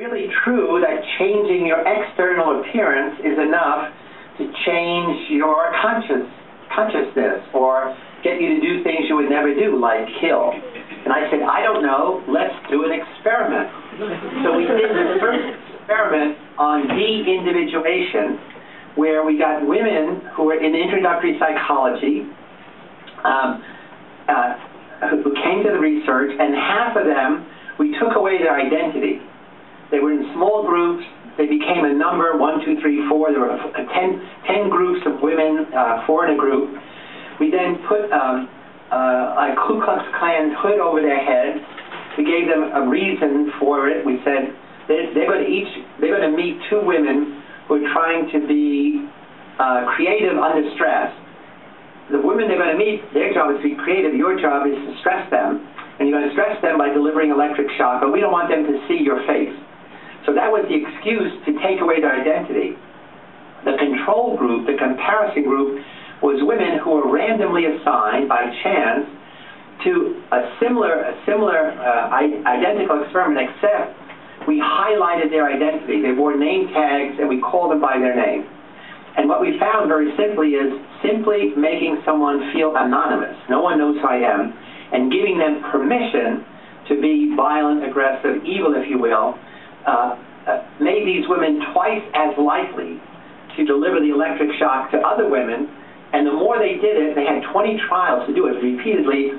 really true that changing your external appearance is enough to change your consciousness or get you to do things you would never do, like kill? And I said, I don't know, let's do an experiment. So we did the first experiment on de-individuation, where we got women who were in introductory psychology, who came to the research, and half of them, we took away their identity. They were in small groups. They became a number, 1, 2, 3, 4. There were 10 groups of women, 4 in a group. We then put a Ku Klux Klan hood over their heads. We gave them a reason for it. We said they're going to meet 2 women who are trying to be creative under stress. The women they're going to meet, their job is to be creative. Your job is to stress them. And you're going to stress them by delivering electric shock, but we don't want them to see your face. So that was the excuse to take away their identity. The control group, the comparison group, was women who were randomly assigned by chance to a similar identical experiment, except we highlighted their identity. They wore name tags, and we called them by their name. And what we found very simply is simply making someone feel anonymous, no one knows who I am, and giving them permission to be violent, aggressive, evil, if you will, made these women twice as likely to deliver the electric shock to other women. And the more they did it, they had 20 trials to do it repeatedly,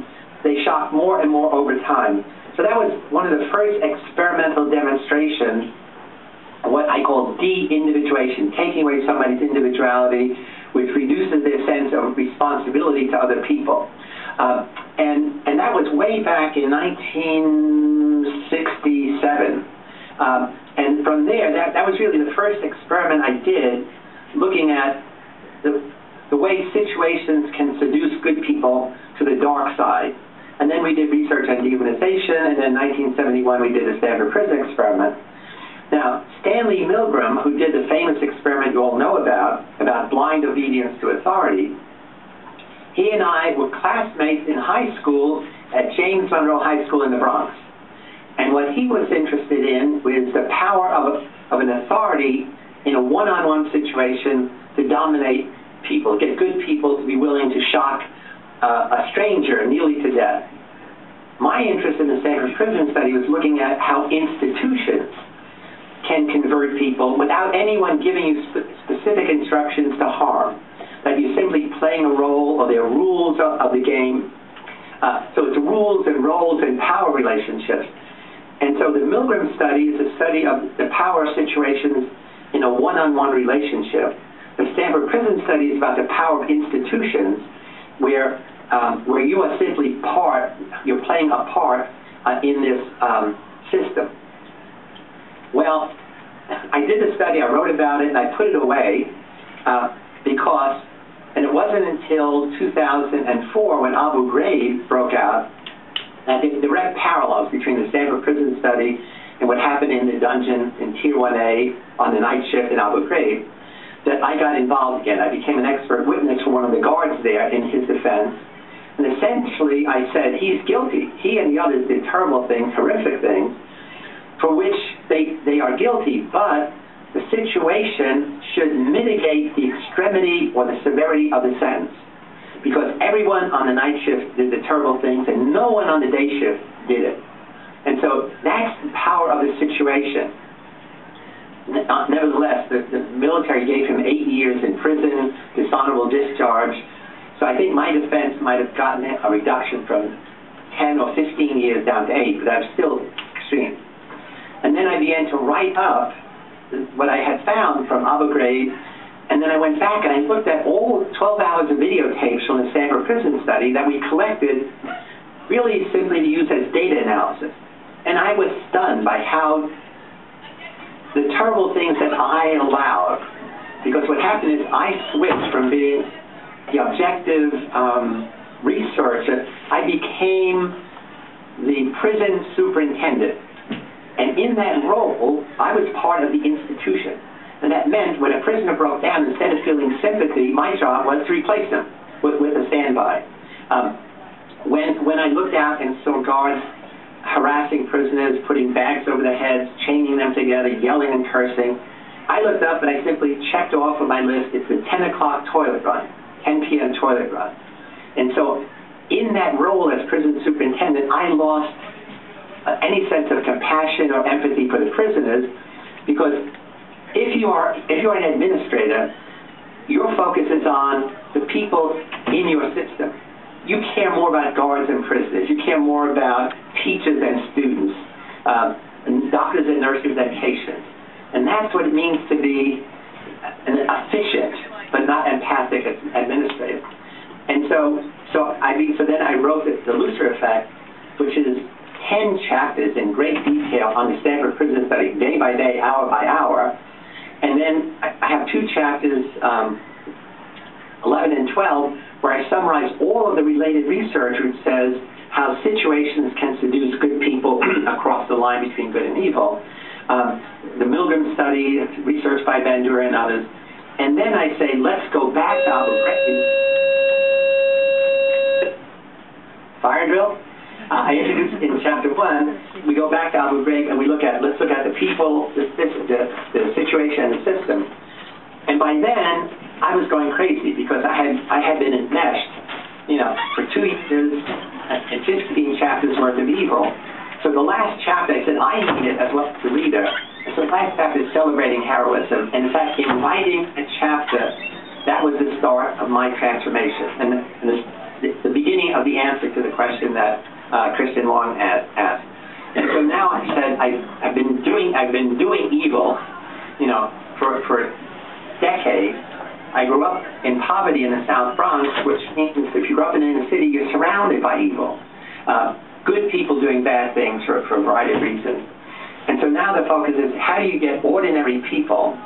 they shocked more and more over time. So that was one of the first experimental demonstrations of what I call de-individuation, taking away somebody's individuality, which reduces their sense of responsibility to other people. And that was way back in 1967. And from there, that was really the first experiment I did, looking at the way situations can seduce good people to the dark side. And then we did research on dehumanization, and then in 1971 we did the Stanford prison experiment. Now, Stanley Milgram, who did the famous experiment you all know about blind obedience to authority, he and I were classmates in high school at James Monroe High School in the Bronx. And what he was interested in was the power of an authority in a one-on-one situation to dominate people, get good people to be willing to shock a stranger nearly to death. My interest in the Stanford prison study was looking at how institutions can convert people without anyone giving you specific instructions to harm, that you're simply playing a role, or there are rules of the game. So it's rules and roles and power relationships. And so the Milgram study is a study of the power situations in a one-on-one relationship. The Stanford prison study is about the power of institutions where you are simply you're playing a part in this system. Well, I did the study, I wrote about it, and I put it away because, and it wasn't until 2004 when Abu Ghraib broke out, and the direct parallels between the Stanford prison study and what happened in the dungeon in Tier 1A on the night shift in Abu Ghraib, that I got involved again. I became an expert witness for one of the guards there in his defense. And essentially, I said, he's guilty. He and the others did terrible things, horrific things, for which they are guilty, but the situation should mitigate the extremity or the severity of the sentence. Because everyone on the night shift did the terrible things, and no one on the day shift did it. And so that's the power of the situation. Nevertheless, the military gave him 8 years in prison, dishonorable discharge. So I think my defense might have gotten a reduction from 10 or 15 years down to 8, but that's still extreme. And then I began to write up what I had found from Abu Ghraib, and then I went back and I looked at all 12 hours of videotapes from the Stanford prison study that we collected really simply to use as data analysis. And I was stunned by how the terrible things that I allowed, because what happened is I switched from being the objective researcher, I became the prison superintendent. And in that role, I was part of the institution. And that meant when a prisoner broke down, instead of feeling sympathy, my job was to replace him with a standby. When I looked out and saw guards harassing prisoners, putting bags over their heads, chaining them together, yelling and cursing. I looked up and I simply checked off of my list, it's the 10 o'clock toilet run, 10 p.m. toilet run. And so in that role as prison superintendent, I lost any sense of compassion or empathy for the prisoners, because if you are an administrator, your focus is on the people in your system. You care more about guards and prisoners. You care more about teachers and students, and doctors and nurses and patients. And that's what it means to be an efficient but not empathic administrator. And so then I wrote the Lucifer Effect, which is 10 chapters in great detail on the Stanford prison study, day by day, hour by hour. And then I have 2 chapters, 11 and 12, where I summarize all of the related research which says how situations can seduce good people across the line between good and evil. The Milgram study, research by Bender and others. And then I say, let's go back to Abu Ghraib. Fire drill? I introduced in chapter 1, we go back to Abu Ghraib and let's look at the people, the situation and the system. And by then, I was going crazy because I had been enmeshed, for 2 years and 15 chapters worth of evil. So the last chapter, I said, I need it as well as the reader. And so the last chapter is celebrating heroism. And in fact, in writing a chapter, that was the start of my transformation. And the beginning of the answer to the question that Christian Long asked. And so now I said, I've been doing evil, for decades. I grew up in poverty in the South Bronx, which means if you grew up in the city, you're surrounded by evil. Good people doing bad things for a variety of reasons. And so now the focus is, how do you get ordinary people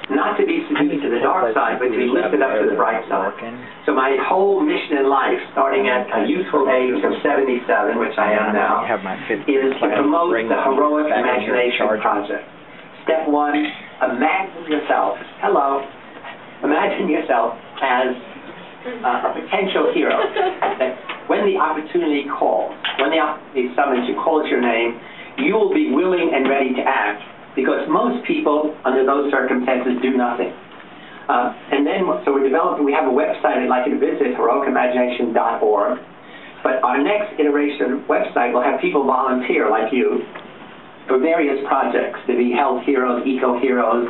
not to be seduced to the dark side, but to be lifted up to the bright side? So my whole mission in life, starting at a youthful age of 77, which I am now, is to promote the Heroic Imagination Project. Step 1, imagine yourself, imagine yourself as a potential hero. When the opportunity calls, when the opportunity summons you, calls your name, you will be willing and ready to act, because most people, under those circumstances, do nothing. And then, so we have a website I'd like you to visit, heroicimagination.org. But our next iteration website will have people volunteer, like you, for various projects, to be health heroes, eco-heroes,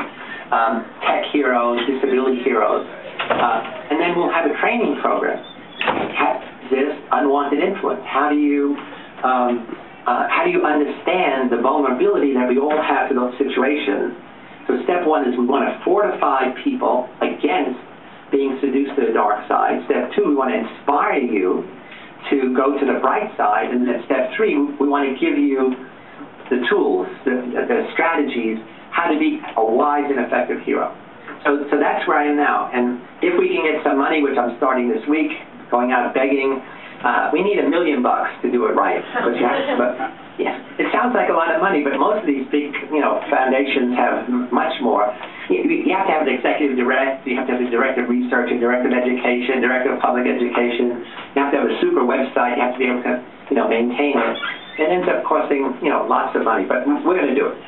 tech heroes, disability heroes. And then we'll have a training program. This unwanted influence. How do you understand the vulnerability that we all have to those situations? So step 1 is we want to fortify people against being seduced to the dark side. Step 2, we want to inspire you to go to the bright side. And then step 3, we want to give you the tools, the strategies, how to be a wise and effective hero. So that's where I am now. And if we can get some money, which I'm starting this week, going out begging, we need $1 million to do it right. It sounds like a lot of money, but most of these big, foundations have much more. You have to have an executive director, you have to have a director of research, a director of education, director of public education. You have to have a super website. You have to be able to, maintain it. It ends up costing, lots of money, but we're going to do it.